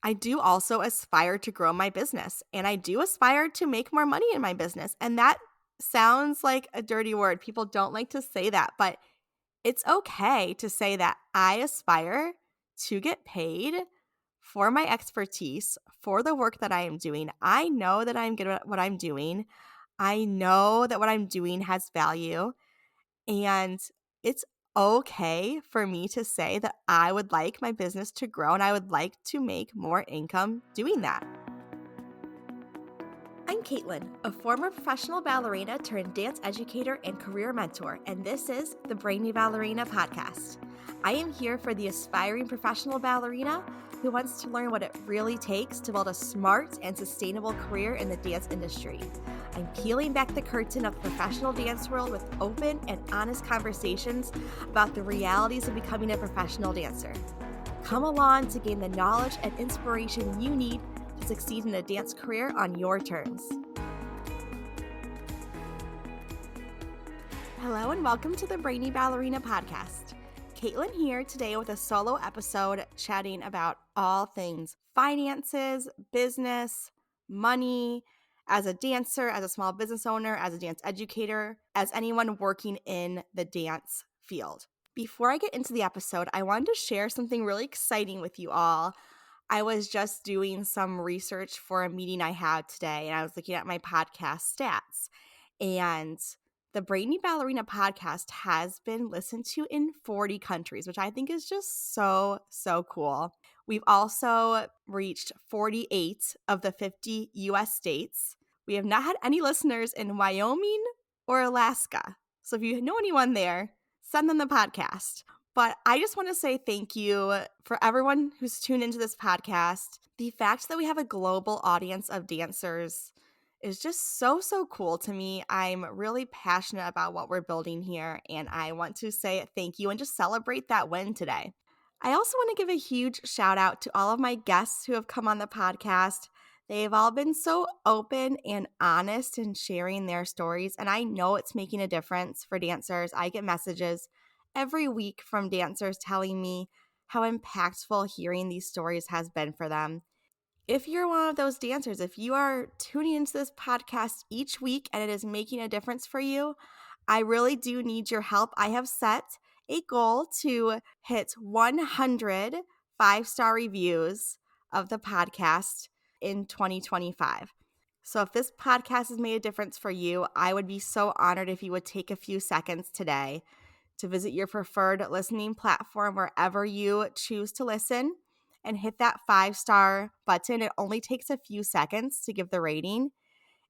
I do also aspire to grow my business and I do aspire to make more money in my business. And that sounds like a dirty word. People don't like to say that, but it's okay to say that I aspire to get paid for my expertise, for the work that I am doing. I know that I'm good at what I'm doing. I know that what I'm doing has value. And it's okay for me to say that I would like my business to grow and I would like to make more income doing that. I'm Caitlin, a former professional ballerina turned dance educator and career mentor, and this is the Brainy Ballerina podcast. I am here for the aspiring professional ballerina who wants to learn what it really takes to build a smart and sustainable career in the dance industry. I'm peeling back the curtain of the professional dance world with open and honest conversations about the realities of becoming a professional dancer. Come along to gain the knowledge and inspiration you need to succeed in a dance career on your terms. Hello and welcome to the Brainy Ballerina podcast. Caitlin here today with a solo episode chatting about all things finances, business, money, as a dancer, as a small business owner, as a dance educator, as anyone working in the dance field. Before I get into the episode, I wanted to share something really exciting with you all. I was just doing some research for a meeting I had today, and I was looking at my podcast stats. And the Brainy Ballerina podcast has been listened to in 40 countries, which I think is just so, so cool. We've also reached 48 of the 50 US states. We have not had any listeners in Wyoming or Alaska. So if you know anyone there, send them the podcast. But I just want to say thank you for everyone who's tuned into this podcast. The fact that we have a global audience of dancers is just so, so cool to me. I'm really passionate about what we're building here, and I want to say thank you and just celebrate that win today. I also want to give a huge shout out to all of my guests who have come on the podcast. They've all been so open and honest in sharing their stories, and I know it's making a difference for dancers. I get messages every week from dancers telling me how impactful hearing these stories has been for them. If you're one of those dancers, if you are tuning into this podcast each week and it is making a difference for you, I really do need your help. I have set a goal to hit 100 5-star reviews of the podcast in 2025. So if this podcast has made a difference for you, I would be so honored if you would take a few seconds today to visit your preferred listening platform wherever you choose to listen and hit that 5-star button. It only takes a few seconds to give the rating.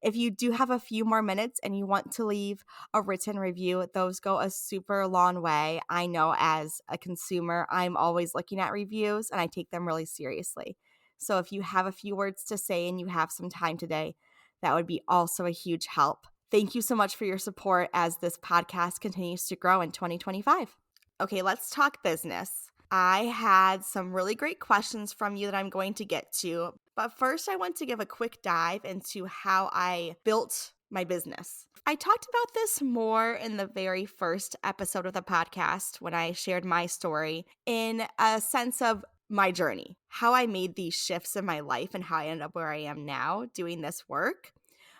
If you do have a few more minutes and you want to leave a written review, those go a super long way. I know as a consumer, I'm always looking at reviews and I take them really seriously. So if you have a few words to say and you have some time today, that would be also a huge help. Thank you so much for your support as this podcast continues to grow in 2025. Okay, let's talk business. I had some really great questions from you that I'm going to get to. But first, I want to give a quick dive into how I built my business. I talked about this more in the very first episode of the podcast when I shared my story in a sense of my journey, how I made these shifts in my life and how I ended up where I am now doing this work.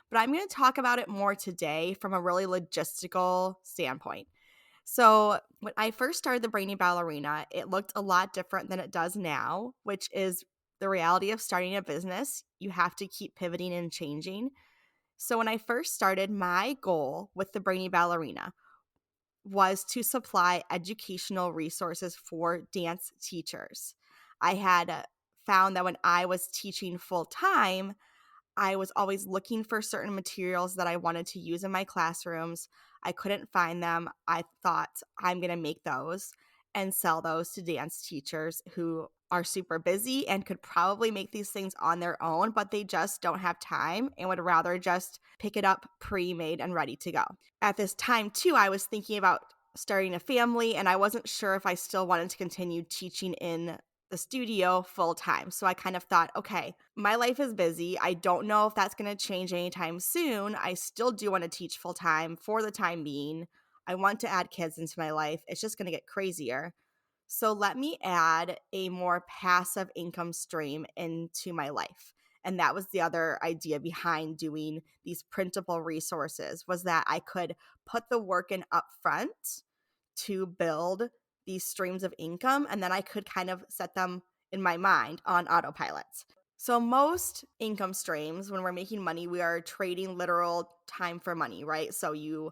But I'm going to talk about it more today from a really logistical standpoint. So when I first started the Brainy Ballerina, it looked a lot different than it does now, which is the reality of starting a business. You have to keep pivoting and changing. So when I first started, my goal with the Brainy Ballerina was to supply educational resources for dance teachers. I had found that when I was teaching full time, I was always looking for certain materials that I wanted to use in my classrooms. I couldn't find them. I thought I'm going to make those and sell those to dance teachers who are super busy and could probably make these things on their own, but they just don't have time and would rather just pick it up pre-made and ready to go. At this time, too, I was thinking about starting a family and I wasn't sure if I still wanted to continue teaching in the studio full time. So I kind of thought, okay, my life is busy. I don't know if that's going to change anytime soon. I still do want to teach full time for the time being. I want to add kids into my life. It's just going to get crazier. So let me add a more passive income stream into my life. And that was the other idea behind doing these printable resources, was that I could put the work in upfront to build these streams of income, and then I could kind of set them in my mind on autopilot. So most income streams, when we're making money, we are trading literal time for money, right? So you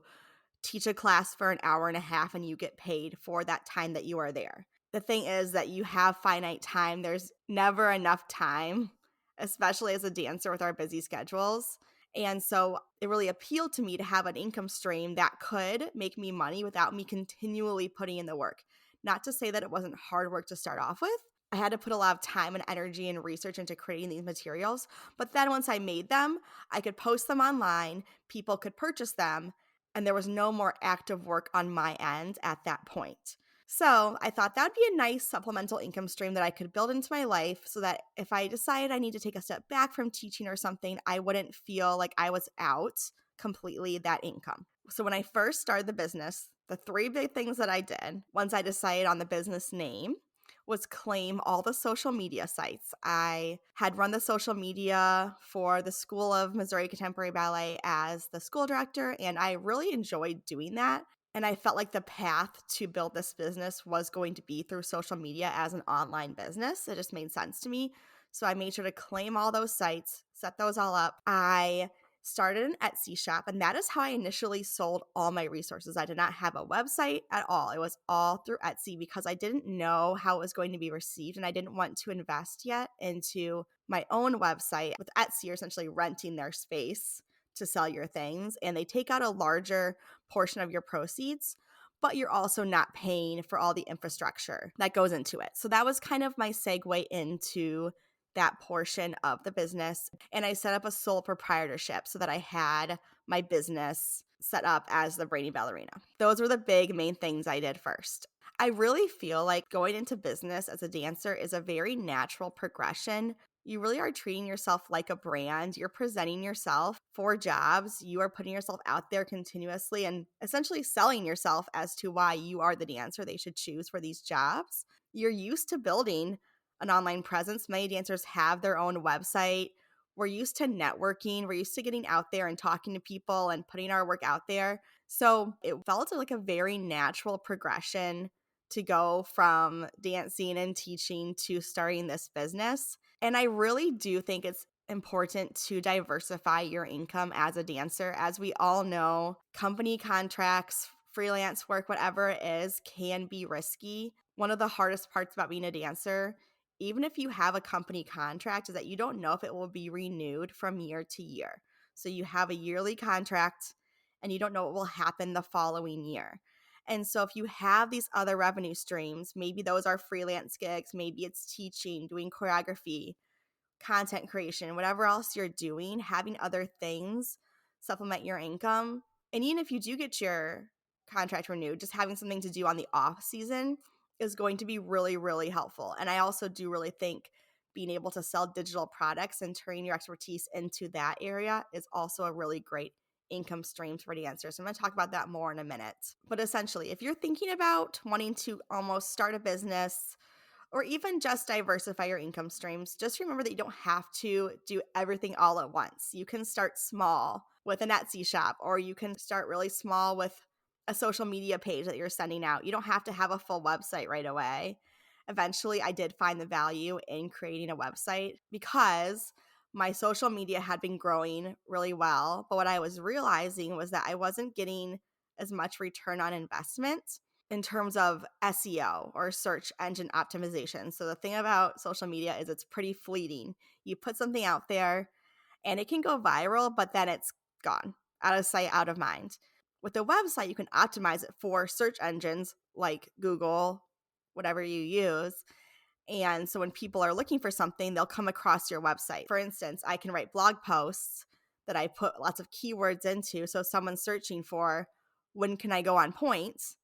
teach a class for an hour and a half and you get paid for that time that you are there. The thing is that you have finite time. There's never enough time, especially as a dancer with our busy schedules. And so it really appealed to me to have an income stream that could make me money without me continually putting in the work. Not to say that it wasn't hard work to start off with. I had to put a lot of time and energy and research into creating these materials. But then once I made them, I could post them online, people could purchase them, and there was no more active work on my end at that point. So I thought that'd be a nice supplemental income stream that I could build into my life so that if I decided I need to take a step back from teaching or something, I wouldn't feel like I was out completely that income. So when I first started the business, the three big things that I did once I decided on the business name was claim all the social media sites. I had run the social media for the School of Missouri Contemporary Ballet as the school director, and I really enjoyed doing that. And I felt like the path to build this business was going to be through social media as an online business. It just made sense to me. So I made sure to claim all those sites, set those all up. I started an Etsy shop, and that is how I initially sold all my resources. I did not have a website at all. It was all through Etsy because I didn't know how it was going to be received, and I didn't want to invest yet into my own website. With Etsy, you're essentially renting their space to sell your things, and they take out a larger portion of your proceeds, but you're also not paying for all the infrastructure that goes into it. So that was kind of my segue into that portion of the business. And I set up a sole proprietorship so that I had my business set up as the Brainy Ballerina. Those were the big main things I did first. I really feel like going into business as a dancer is a very natural progression. You really are treating yourself like a brand. You're presenting yourself for jobs. You are putting yourself out there continuously and essentially selling yourself as to why you are the dancer they should choose for these jobs. You're used to building an online presence. Many dancers have their own website. We're used to networking. We're used to getting out there and talking to people and putting our work out there. So it felt like a very natural progression to go from dancing and teaching to starting this business. And I really do think it's important to diversify your income as a dancer. As we all know, company contracts, freelance work, whatever it is, can be risky. One of the hardest parts about being a dancer, even if you have a company contract, is that you don't know if it will be renewed from year to year. So you have a yearly contract and you don't know what will happen the following year. And so if you have these other revenue streams, maybe those are freelance gigs, maybe it's teaching, doing choreography, content creation, whatever else you're doing, having other things supplement your income. And even if you do get your contract renewed, just having something to do on the off season is going to be really, really helpful. And I also do really think being able to sell digital products and turning your expertise into that area is also a really great income stream for dancers. So I'm going to talk about that more in a minute. But essentially, if you're thinking about wanting to almost start a business or even just diversify your income streams, just remember that you don't have to do everything all at once. You can start small with an Etsy shop, or you can start really small with a social media page that you're sending out. You don't have to have a full website right away. Eventually, I did find the value in creating a website because my social media had been growing really well. But what I was realizing was that I wasn't getting as much return on investment in terms of SEO or search engine optimization. So the thing about social media is it's pretty fleeting. You put something out there and it can go viral, but then it's gone, out of sight, out of mind. With the website, you can optimize it for search engines like Google, whatever you use. And so when people are looking for something, they'll come across your website. For instance, I can write blog posts that I put lots of keywords into. So if someone's searching for when can I go on points,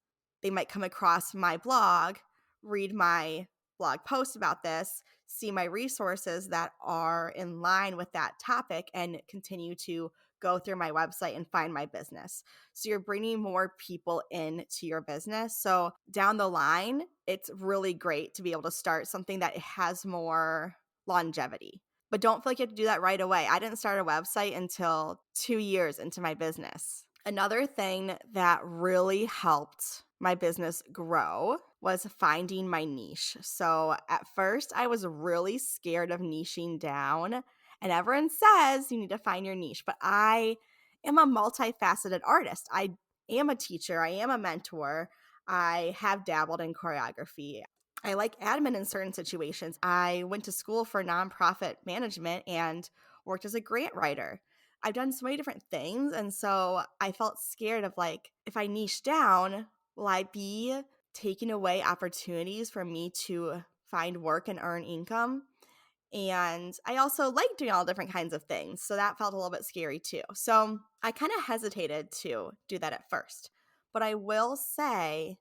they might come across my blog, read my blog post about this, see my resources that are in line with that topic, and continue to go through my website and find my business. So you're bringing more people into your business. So down the line, it's really great to be able to start something that has more longevity. But don't feel like you have to do that right away. I didn't start a website until 2 years into my business. Another thing that really helped my business grow was finding my niche. So at first, I was really scared of niching down. And everyone says you need to find your niche, but I am a multifaceted artist. I am a teacher, I am a mentor, I have dabbled in choreography. I like admin in certain situations. I went to school for nonprofit management and worked as a grant writer. I've done so many different things. And so I felt scared of like, if I niche down, will I be taking away opportunities for me to find work and earn income? And I also like doing all different kinds of things. So that felt a little bit scary too. So I kind of hesitated to do that at first. But I will say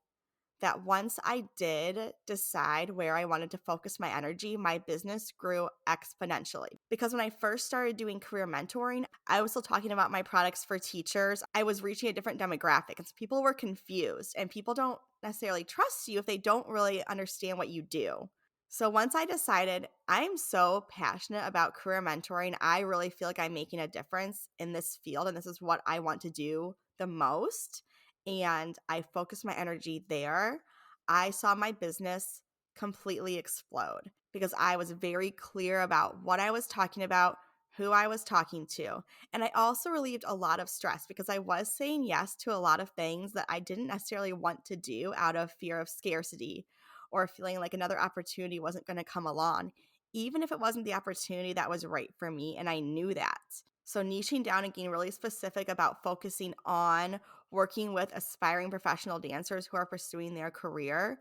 that once I did decide where I wanted to focus my energy, my business grew exponentially. Because when I first started doing career mentoring, I was still talking about my products for teachers. I was reaching a different demographic, and so people were confused, and people don't necessarily trust you if they don't really understand what you do. So once I decided I'm so passionate about career mentoring, I really feel like I'm making a difference in this field, and this is what I want to do the most, and I focused my energy there, I saw my business completely explode because I was very clear about what I was talking about, who I was talking to. And I also relieved a lot of stress because I was saying yes to a lot of things that I didn't necessarily want to do out of fear of scarcity or feeling like another opportunity wasn't going to come along, even if it wasn't the opportunity that was right for me. And I knew that. So niching down and getting really specific about focusing on working with aspiring professional dancers who are pursuing their career,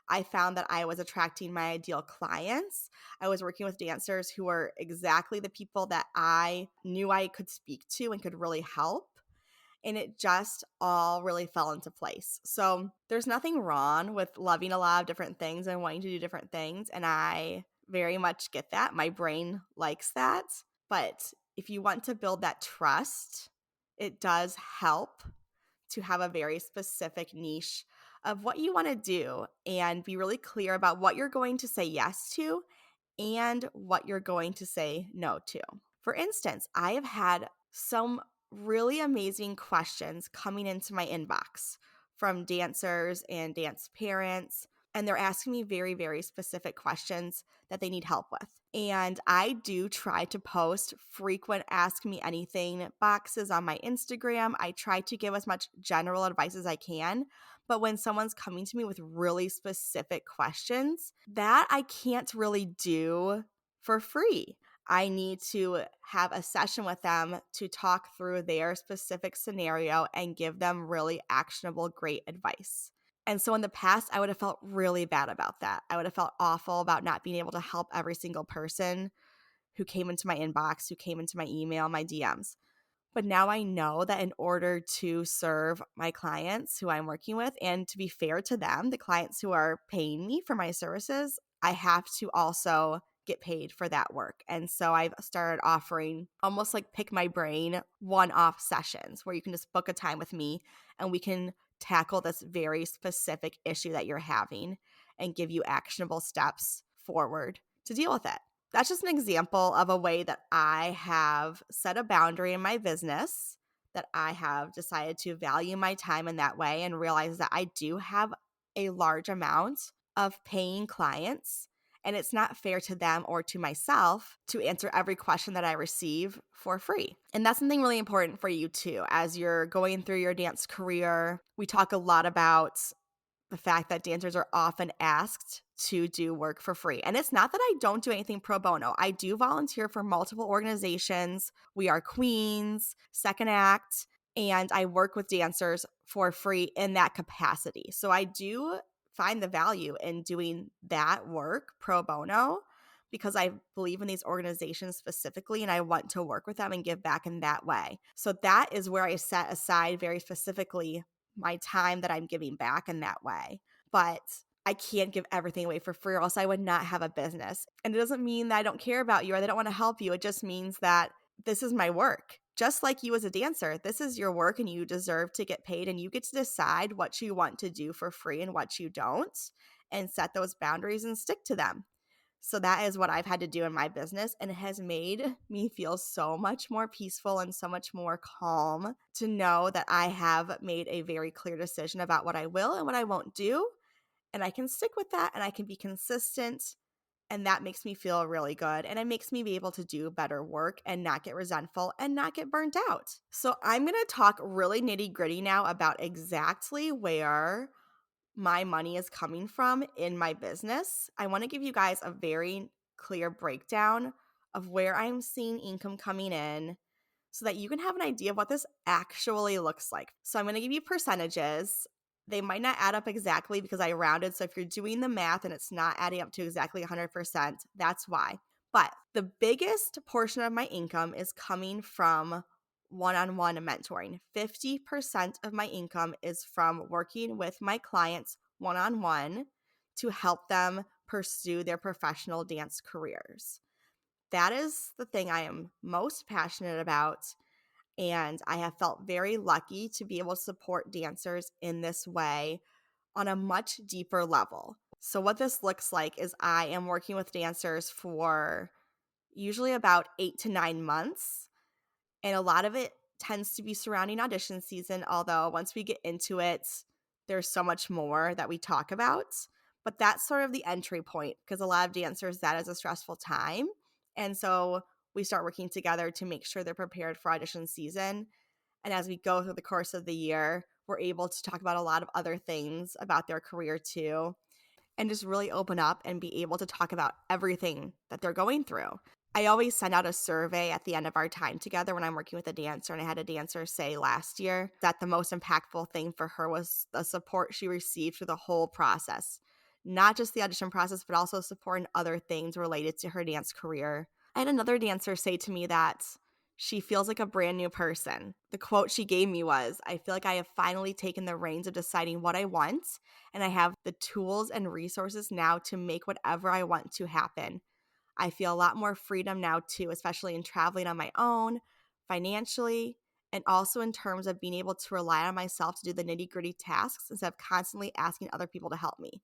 I found that I was attracting my ideal clients. I was working with dancers who were exactly the people that I knew I could speak to and could really help. And it just all really fell into place. So there's nothing wrong with loving a lot of different things and wanting to do different things. And I very much get that. My brain likes that. But if you want to build that trust, it does help to have a very specific niche of what you want to do and be really clear about what you're going to say yes to and what you're going to say no to. For instance, I have had some really amazing questions coming into my inbox from dancers and dance parents, and they're asking me very, very specific questions that they need help with. And I do try to post frequent ask me anything boxes on my Instagram. I try to give as much general advice as I can. But when someone's coming to me with really specific questions, that I can't really do for free. I need to have a session with them to talk through their specific scenario and give them really actionable, great advice. And so in the past, I would have felt really bad about that. I would have felt awful about not being able to help every single person who came into my inbox, who came into my email, my DMs. But now I know that in order to serve my clients who I'm working with and to be fair to them, the clients who are paying me for my services, I have to also get paid for that work. And so I've started offering almost like pick my brain one-off sessions where you can just book a time with me and we can tackle this very specific issue that you're having and give you actionable steps forward to deal with it. That's just an example of a way that I have set a boundary in my business, that I have decided to value my time in that way and realize that I do have a large amount of paying clients, and it's not fair to them or to myself to answer every question that I receive for free. And that's something really important for you too. As you're going through your dance career, we talk a lot about the fact that dancers are often asked to do work for free. And it's not that I don't do anything pro bono. I do volunteer for multiple organizations. We Are Queens, Second Act, and I work with dancers for free in that capacity. So I do find the value in doing that work pro bono because I believe in these organizations specifically and I want to work with them and give back in that way. So that is where I set aside very specifically my time that I'm giving back in that way. But I can't give everything away for free or else I would not have a business. And it doesn't mean that I don't care about you or that I don't want to help you. It just means that this is my work just like you as a dancer, this is your work and you deserve to get paid, and you get to decide what you want to do for free and what you don't, and set those boundaries and stick to them. So that is what I've had to do in my business, and it has made me feel so much more peaceful and so much more calm to know that I have made a very clear decision about what I will and what I won't do, and I can stick with that and I can be consistent, and that makes me feel really good, and it makes me be able to do better work and not get resentful and not get burnt out. So I'm going to talk really nitty-gritty now about exactly where my money is coming from in my business. I want to give you guys a very clear breakdown of where I'm seeing income coming in so that you can have an idea of what this actually looks like. So I'm going to give you percentages. They might not add up exactly because I rounded. So if you're doing the math and it's not adding up to exactly 100%, that's why. But the biggest portion of my income is coming from one-on-one mentoring. 50% of my income is from working with my clients one-on-one to help them pursue their professional dance careers. That is the thing I am most passionate about, and I have felt very lucky to be able to support dancers in this way on a much deeper level. So what this looks like is I am working with dancers for usually about 8 to 9 months, and a lot of it tends to be surrounding audition season, although once we get into it, there's so much more that we talk about. But that's sort of the entry point because a lot of dancers, that is a stressful time. And so we start working together to make sure they're prepared for audition season. And as we go through the course of the year, we're able to talk about a lot of other things about their career too, and just really open up and be able to talk about everything that they're going through. I always send out a survey at the end of our time together when I'm working with a dancer, and I had a dancer say last year that the most impactful thing for her was the support she received through the whole process. Not just the audition process, but also support in other things related to her dance career. I had another dancer say to me that she feels like a brand new person. The quote she gave me was, "I feel like I have finally taken the reins of deciding what I want, and I have the tools and resources now to make whatever I want to happen. I feel a lot more freedom now too, especially in traveling on my own, financially, and also in terms of being able to rely on myself to do the nitty-gritty tasks instead of constantly asking other people to help me.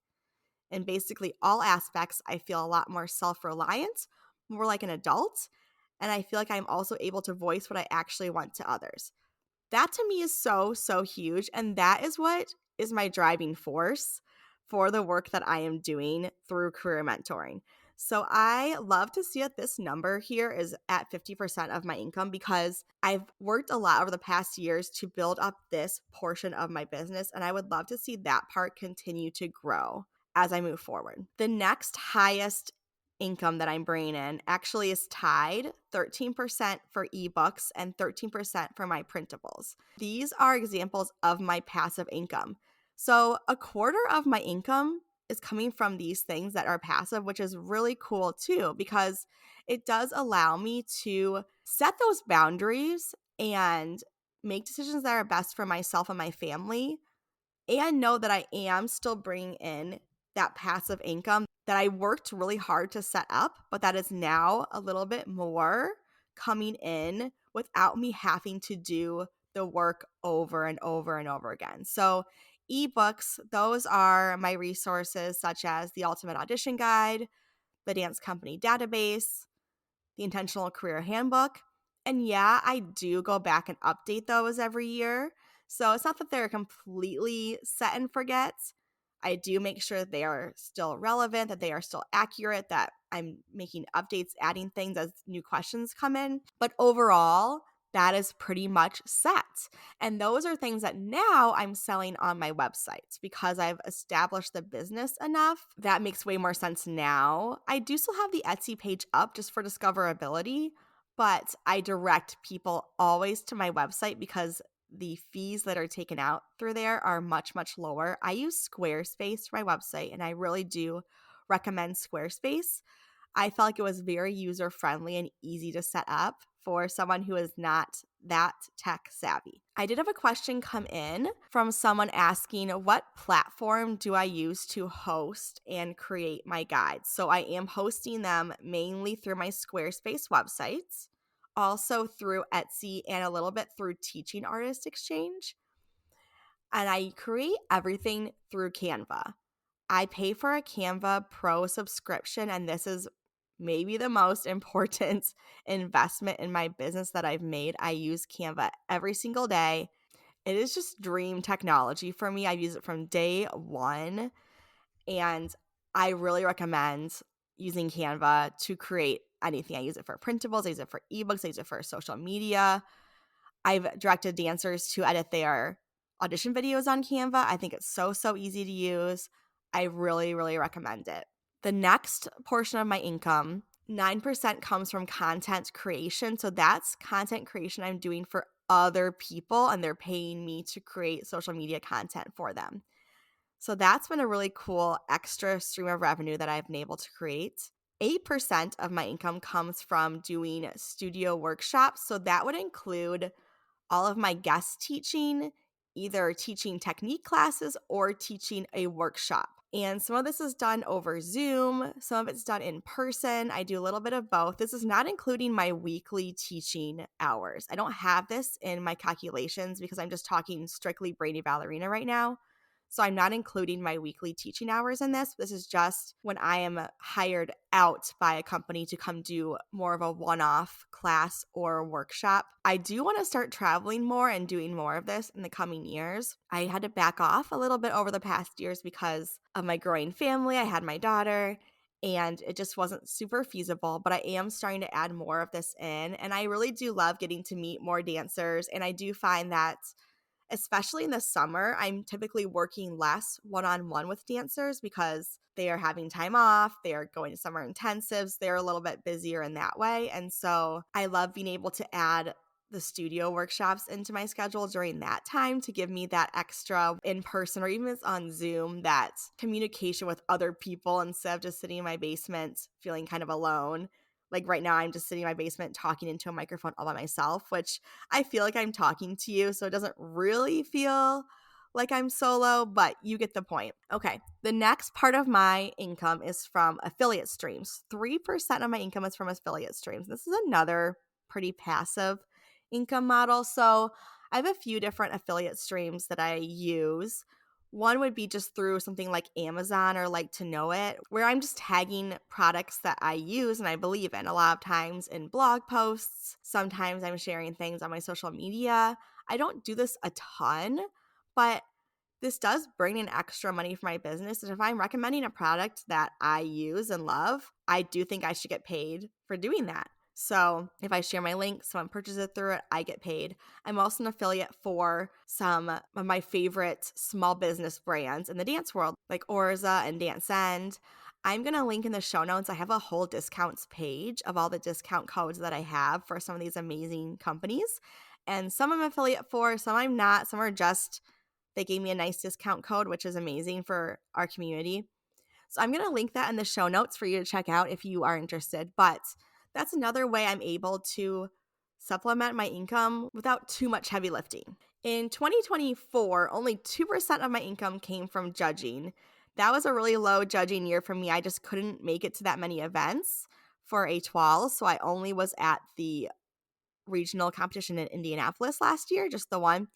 In basically all aspects, I feel a lot more self-reliant, more like an adult, and I feel like I'm also able to voice what I actually want to others." That to me is so, so huge. And that is what is my driving force for the work that I am doing through career mentoring. So I love to see that this number here is at 50% of my income because I've worked a lot over the past years to build up this portion of my business. And I would love to see that part continue to grow as I move forward. The next highest income that I'm bringing in actually is tied 13% for eBooks and 13% for my printables. These are examples of my passive income. So a quarter of my income is coming from these things that are passive, which is really cool too, because it does allow me to set those boundaries and make decisions that are best for myself and my family, and know that I am still bringing in that passive income that I worked really hard to set up, but that is now a little bit more coming in without me having to do the work over and over and over again. So, eBooks, those are my resources such as the Ultimate Audition Guide, the Dance Company Database, the Intentional Career Handbook. And yeah, I do go back and update those every year. So it's not that they're completely set and forget. I do make sure that they are still relevant, that they are still accurate, that I'm making updates, adding things as new questions come in. But overall, that is pretty much set. And those are things that now I'm selling on my website because I've established the business enough. That makes way more sense now. I do still have the Etsy page up just for discoverability, but I direct people always to my website because the fees that are taken out through there are much, much lower. I use Squarespace for my website, and I really do recommend Squarespace. I felt like it was very user-friendly and easy to set up for someone who is not that tech savvy. I did have a question come in from someone asking, what platform do I use to host and create my guides? So I am hosting them mainly through my Squarespace website. also through Etsy and a little bit through Teaching Artist Exchange. And I create everything through Canva. I pay for a Canva Pro subscription, and this is maybe the most important investment in my business that I've made. I use Canva every single day. It is just dream technology for me. I've used it from day one, and I really recommend using Canva to create anything. I use it for printables, I use it for eBooks, I use it for social media. I've directed dancers to edit their audition videos on Canva. I think it's so easy to use. I really recommend it. The next portion of my income, 9% comes from content creation. So that's content creation I'm doing for other people, and they're paying me to create social media content for them. So that's been a really cool extra stream of revenue that I've been able to create. 8% of my income comes from doing studio workshops. So that would include all of my guest teaching, either teaching technique classes or teaching a workshop. And some of this is done over Zoom, some of it's done in person. I do a little bit of both. This is not including my weekly teaching hours. I don't have this in my calculations because I'm just talking strictly Brainy Ballerina right now. So I'm not including my weekly teaching hours in this. This is just when I am hired out by a company to come do more of a one-off class or workshop. I do want to start traveling more and doing more of this in the coming years. I had to back off a little bit over the past years because of my growing family. I had my daughter, and it just wasn't super feasible, but I am starting to add more of this in. And I really do love getting to meet more dancers. And I do find that especially in the summer, I'm typically working less one-on-one with dancers because they are having time off, they are going to summer intensives, they're a little bit busier in that way. And so I love being able to add the studio workshops into my schedule during that time to give me that extra in person, or even if it's on Zoom, that communication with other people instead of just sitting in my basement feeling kind of alone. Like right now, I'm just sitting in my basement talking into a microphone all by myself, which I feel like I'm talking to you, so it doesn't really feel like I'm solo, but you get the point. Okay, the next part of my income is from affiliate streams. 3% of my income is from affiliate streams. This is another pretty passive income model. So I have a few different affiliate streams that I use. One would be just through something like Amazon or Like to Know It, where I'm just tagging products that I use and I believe in. A lot of times in blog posts, sometimes I'm sharing things on my social media. I don't do this a ton, but this does bring in extra money for my business. And if I'm recommending a product that I use and love, I do think I should get paid for doing that. So if I share my link, someone purchases it through it, I get paid. I'm also an affiliate for some of my favorite small business brands in the dance world, like Orza and Dance End. I'm going to link in the show notes. I have a whole discounts page of all the discount codes that I have for some of these amazing companies. And some I'm affiliate for, some I'm not. Some are just, they gave me a nice discount code, which is amazing for our community. So I'm going to link that in the show notes for you to check out if you are interested. But that's another way I'm able to supplement my income without too much heavy lifting. In 2024, only 2% of my income came from judging. That was a really low judging year for me. I just couldn't make it to that many events for Étoile, so I only was at the regional competition in Indianapolis last year, just the one.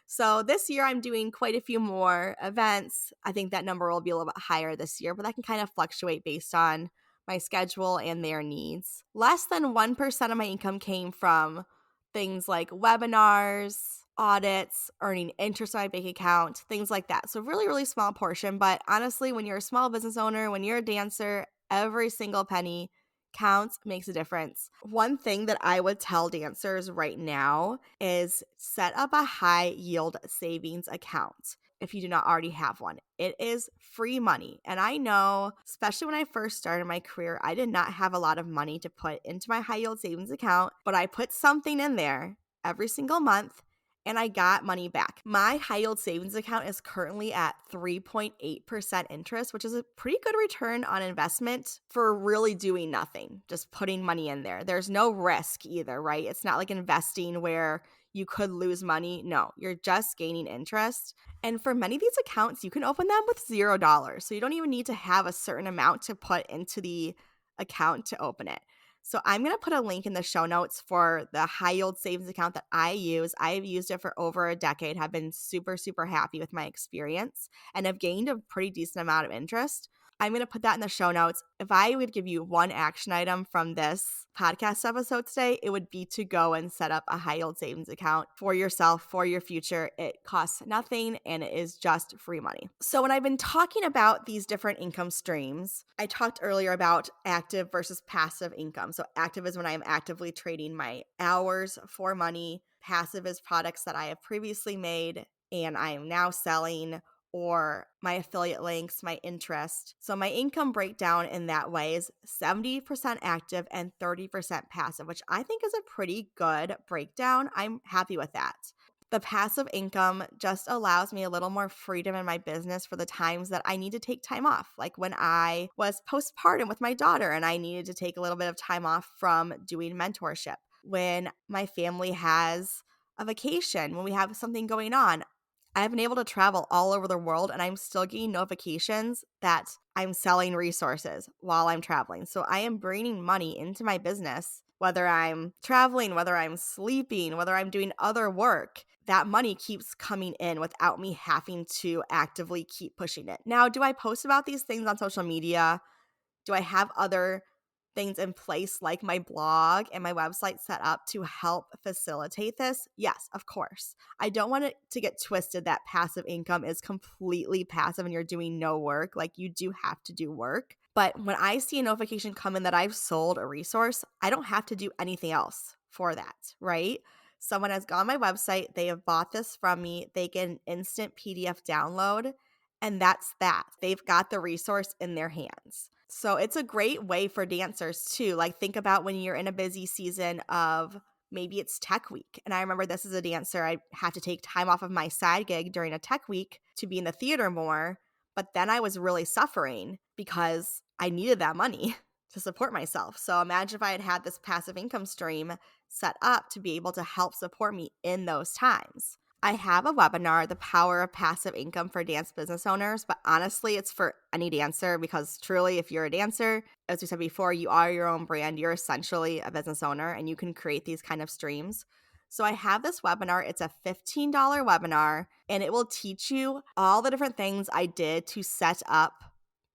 So this year I'm doing quite a few more events. I think that number will be a little bit higher this year, but that can kind of fluctuate based on my schedule and their needs. Less than 1% of my income came from things like webinars, audits, earning interest on my bank account, things like that. So really small portion. But honestly, when you're a small business owner, when you're a dancer, every single penny counts, makes a difference. One thing that I would tell dancers right now is set up a high yield savings account if you do not already have one. It is free money. And I know, especially when I first started my career, I did not have a lot of money to put into my high yield savings account, but I put something in there every single month and I got money back. My high yield savings account is currently at 3.8% interest, which is a pretty good return on investment for really doing nothing, just putting money in there. There's no risk either, right? It's not like investing where you could lose money. No, you're just gaining interest. And for many of these accounts, you can open them with $0. So you don't even need to have a certain amount to put into the account to open it. So I'm going to put a link in the show notes for the high yield savings account that I use. I've used it for over a decade, have been super, super happy with my experience, and have gained a pretty decent amount of interest. I'm going to put that in the show notes. If I would give you one action item from this podcast episode today, it would be to go and set up a high yield savings account for yourself, for your future. It costs nothing and it is just free money. So when I've been talking about these different income streams, I talked earlier about active versus passive income. So active is when I am actively trading my hours for money. Passive is products that I have previously made and I am now selling, or my affiliate links, my interest. So my income breakdown in that way is 70% active and 30% passive, which I think is a pretty good breakdown. I'm happy with that. The passive income just allows me a little more freedom in my business for the times that I need to take time off, like when I was postpartum with my daughter and I needed to take a little bit of time off from doing mentorship, when my family has a vacation, when we have something going on. I've been able to travel all over the world and I'm still getting notifications that I'm selling resources while I'm traveling. So I am bringing money into my business, whether I'm traveling, whether I'm sleeping, whether I'm doing other work. That money keeps coming in without me having to actively keep pushing it. Now, do I post about these things on social media? Do I have other things in place like my blog and my website set up to help facilitate this? Yes, of course. I don't want it to get twisted that passive income is completely passive and you're doing no work. Like, you do have to do work. But when I see a notification come in that I've sold a resource, I don't have to do anything else for that, right? Someone has gone on my website, they have bought this from me, they get an instant PDF download, and that's that. They've got the resource in their hands. So it's a great way for dancers too. Like, think about when you're in a busy season of maybe it's tech week. And I remember this as a dancer, I had to take time off of my side gig during a tech week to be in the theater more. But then I was really suffering because I needed that money to support myself. So imagine if I had had this passive income stream set up to be able to help support me in those times. I have a webinar, The Power of Passive Income for Dance Business Owners, but honestly, it's for any dancer because truly, if you're a dancer, as we said before, you are your own brand. You're essentially a business owner and you can create these kind of streams. So I have this webinar. It's a $15 webinar and it will teach you all the different things I did to set up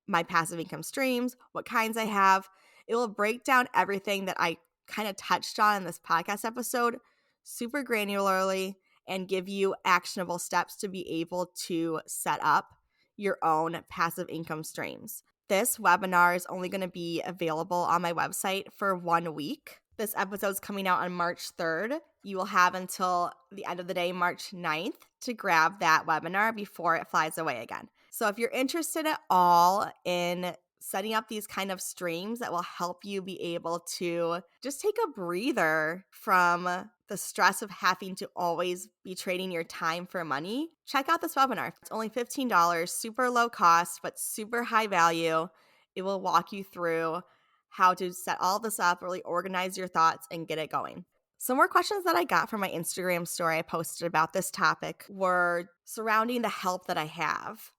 my passive income streams, what kinds I have. It will break down everything that I kind of touched on in this podcast episode super granularly and give you actionable steps to be able to set up your own passive income streams. This webinar is only going to be available on my website for 1 week. This episode is coming out on March 3rd. You will have until the end of the day, March 9th, to grab that webinar before it flies away again. So if you're interested at all in setting up these kind of streams that will help you be able to just take a breather from the stress of having to always be trading your time for money, check out this webinar. It's only $15, super low cost, but super high value. It will walk you through how to set all this up, really organize your thoughts, and get it going. Some more questions that I got from my Instagram story I posted about this topic were surrounding the help that I have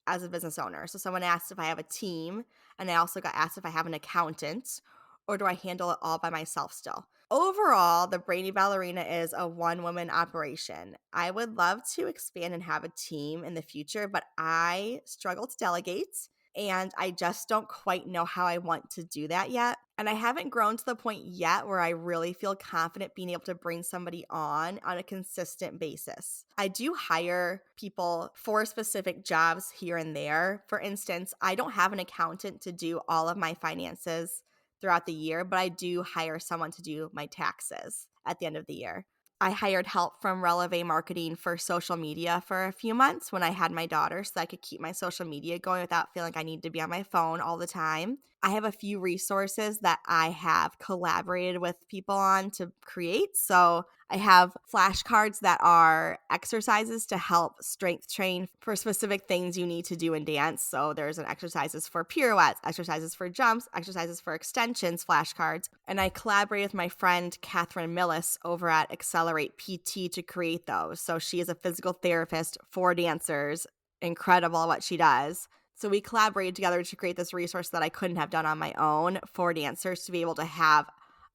as a business owner. So someone asked if I have a team, and I also got asked if I have an accountant, or do I handle it all by myself still? Overall, the Brainy Ballerina is a one-woman operation. I would love to expand and have a team in the future, but I struggle to delegate, and I just don't quite know how I want to do that yet. And I haven't grown to the point yet where I really feel confident being able to bring somebody on a consistent basis. I do hire people for specific jobs here and there. For instance, I don't have an accountant to do all of my finances throughout the year, but I do hire someone to do my taxes at the end of the year. I hired help from Releve Marketing for social media for a few months when I had my daughter so I could keep my social media going without feeling like I need to be on my phone all the time. I have a few resources that I have collaborated with people on to create. So I have flashcards that are exercises to help strength train for specific things you need to do in dance. So there's an exercises for pirouettes, exercises for jumps, exercises for extensions, flashcards. And I collaborate with my friend Catherine Millis over at Accelerate PT to create those. So she is a physical therapist for dancers. Incredible what she does. So we collaborated together to create this resource that I couldn't have done on my own for dancers to be able to have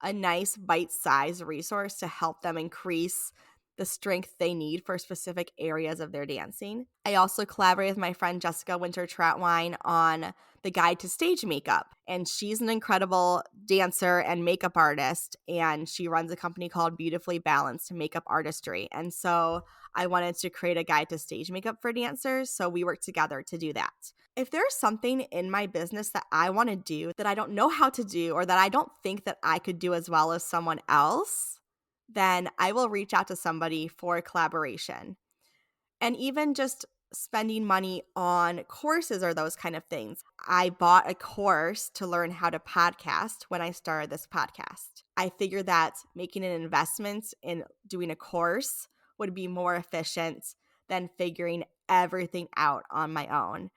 a nice bite-sized resource to help them increase the strength they need for specific areas of their dancing. I also collaborated with my friend Jessica Winter Troutwine on the guide to stage makeup. And she's an incredible dancer and makeup artist. And she runs a company called Beautifully Balanced Makeup Artistry. And so I wanted to create a guide to stage makeup for dancers. So we worked together to do that. If there's something in my business that I want to do that I don't know how to do or that I don't think that I could do as well as someone else, then I will reach out to somebody for a collaboration. And even just spending money on courses or those kind of things. I bought a course to learn how to podcast when I started this podcast. I figured that making an investment in doing a course would be more efficient than figuring everything out on my own.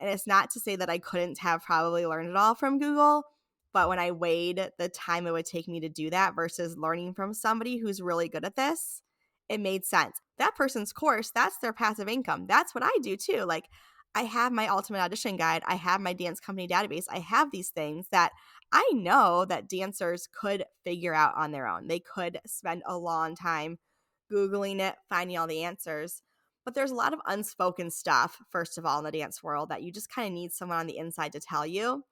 And it's not to say that I couldn't have probably learned it all from Google, but when I weighed the time it would take me to do that versus learning from somebody who's really good at this, it made sense. That person's course, that's their passive income. That's what I do too. Like, I have my ultimate audition guide. I have my dance company database. I have these things that I know that dancers could figure out on their own. They could spend a long time Googling it, finding all the answers. But there's a lot of unspoken stuff, first of all, in the dance world that you just kind of need someone on the inside to tell you.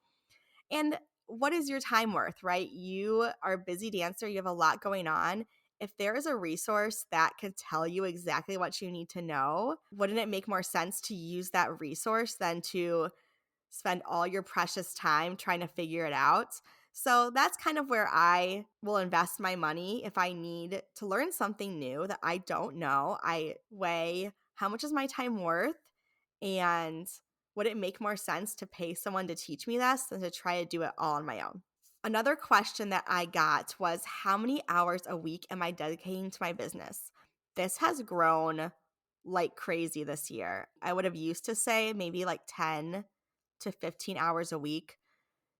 And what is your time worth, right? You are a busy dancer. You have a lot going on. If there is a resource that could tell you exactly what you need to know, wouldn't it make more sense to use that resource than to spend all your precious time trying to figure it out? So that's kind of where I will invest my money if I need to learn something new that I don't know. I weigh how much is my time worth, and would it make more sense to pay someone to teach me this than to try to do it all on my own? Another question that I got was, how many hours a week am I dedicating to my business? This has grown like crazy this year. I would have used to say maybe like 10 to 15 hours a week.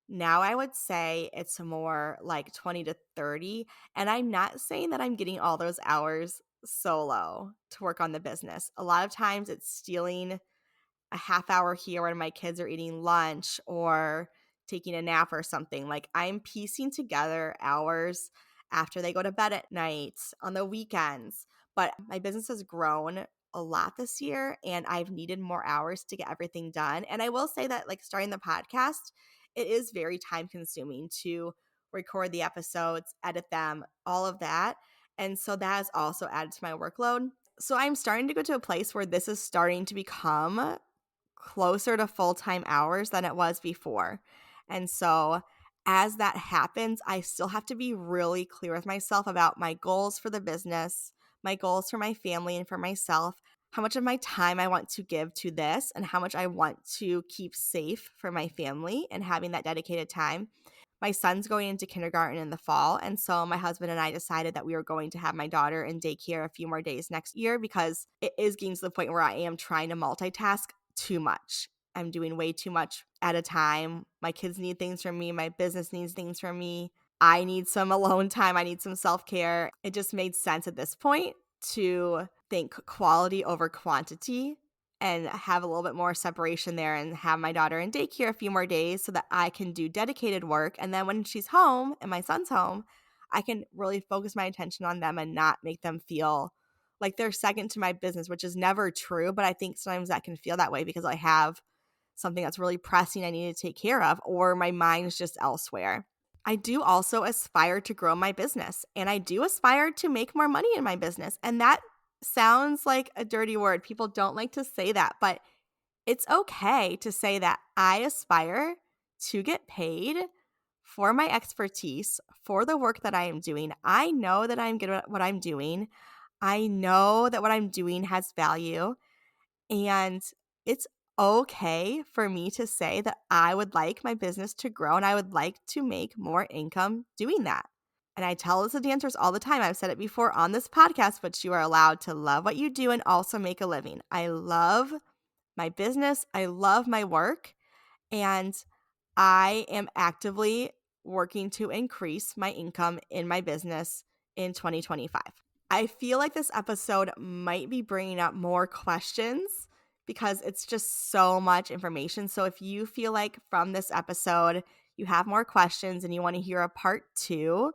Now I would say it's more like 20 to 30. And I'm not saying that I'm getting all those hours solo to work on the business. A lot of times it's stealing a half hour here when my kids are eating lunch or taking a nap or something. Like, I'm piecing together hours after they go to bed at night, on the weekends. But my business has grown a lot this year and I've needed more hours to get everything done. And I will say that, like, starting the podcast, it is very time consuming to record the episodes, edit them, all of that. And so that has also added to my workload. So I'm starting to go to a place where this is starting to become closer to full-time hours than it was before. And so as that happens, I still have to be really clear with myself about my goals for the business, my goals for my family and for myself, how much of my time I want to give to this, and how much I want to keep safe for my family and having that dedicated time. My son's going into kindergarten in the fall, and so my husband and I decided that we were going to have my daughter in daycare a few more days next year because it is getting to the point where I am trying to multitask too much. I'm doing way too much at a time. My kids need things from me. My business needs things from me. I need some alone time. I need some self-care. It just made sense at this point to think quality over quantity and have a little bit more separation there and have my daughter in daycare a few more days so that I can do dedicated work. And then when she's home and my son's home, I can really focus my attention on them and not make them feel like they're second to my business, which is never true. But I think sometimes that can feel that way because I have something that's really pressing I need to take care of, or my mind's just elsewhere. I do also aspire to grow my business, and I do aspire to make more money in my business. And that sounds like a dirty word. People don't like to say that, but it's okay to say that I aspire to get paid for my expertise, for the work that I am doing. I know that I'm good at what I'm doing. I know that what I'm doing has value, and it's okay for me to say that I would like my business to grow and I would like to make more income doing that. And I tell this to dancers all the time. I've said it before on this podcast, but you are allowed to love what you do and also make a living. I love my business. I love my work. And I am actively working to increase my income in my business in 2025. I feel like this episode might be bringing up more questions because it's just so much information. So if you feel like from this episode you have more questions and you want to hear a part 2,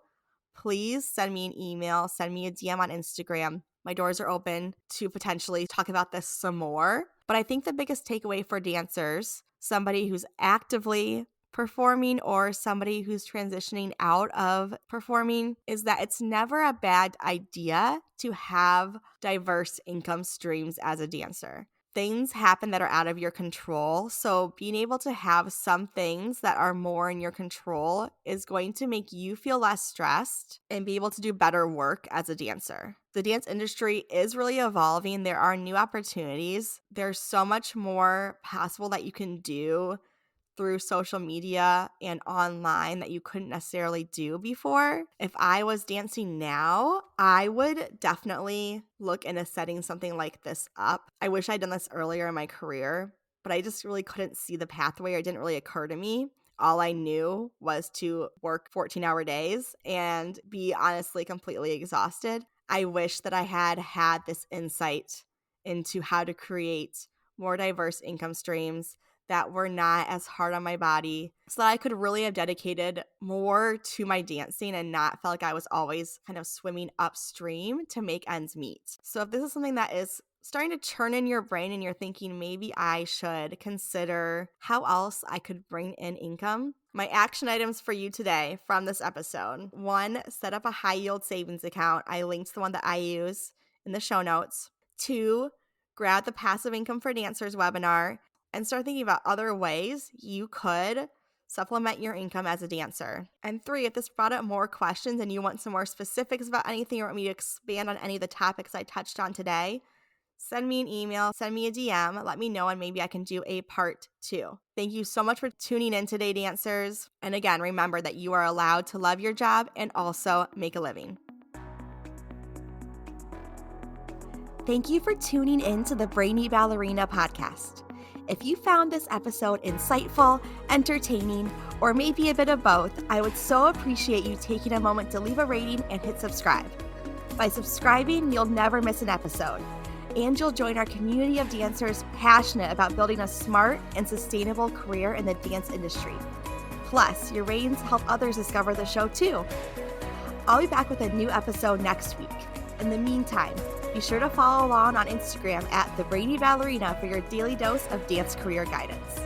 please send me an email, send me a DM on Instagram. My doors are open to potentially talk about this some more. But I think the biggest takeaway for dancers, somebody who's actively performing or somebody who's transitioning out of performing, is that it's never a bad idea to have diverse income streams as a dancer. Things happen that are out of your control. So being able to have some things that are more in your control is going to make you feel less stressed and be able to do better work as a dancer. The dance industry is really evolving. There are new opportunities. There's so much more possible that you can do through social media and online that you couldn't necessarily do before. If I was dancing now, I would definitely look into setting something like this up. I wish I'd done this earlier in my career, but I just really couldn't see the pathway, or it didn't really occur to me. All I knew was to work 14-hour days and be honestly completely exhausted. I wish that I had had this insight into how to create more diverse income streams that were not as hard on my body, so that I could really have dedicated more to my dancing and not felt like I was always kind of swimming upstream to make ends meet. So if this is something that is starting to churn in your brain and you're thinking maybe I should consider how else I could bring in income, my action items for you today from this episode: 1, set up a high yield savings account. I linked the one that I use in the show notes. 2, grab the Passive Income for Dancers webinar and start thinking about other ways you could supplement your income as a dancer. And 3, if this brought up more questions and you want some more specifics about anything or want me to expand on any of the topics I touched on today, send me an email, send me a DM, let me know, and maybe I can do a part 2. Thank you so much for tuning in today, dancers. And again, remember that you are allowed to love your job and also make a living. Thank you for tuning in to the Brainy Ballerina podcast. If you found this episode insightful, entertaining, or maybe a bit of both, I would so appreciate you taking a moment to leave a rating and hit subscribe. By subscribing, you'll never miss an episode, and you'll join our community of dancers passionate about building a smart and sustainable career in the dance industry. Plus, your ratings help others discover the show too. I'll be back with a new episode next week. In the meantime, be sure to follow along on Instagram at The Brainy Ballerina for your daily dose of dance career guidance.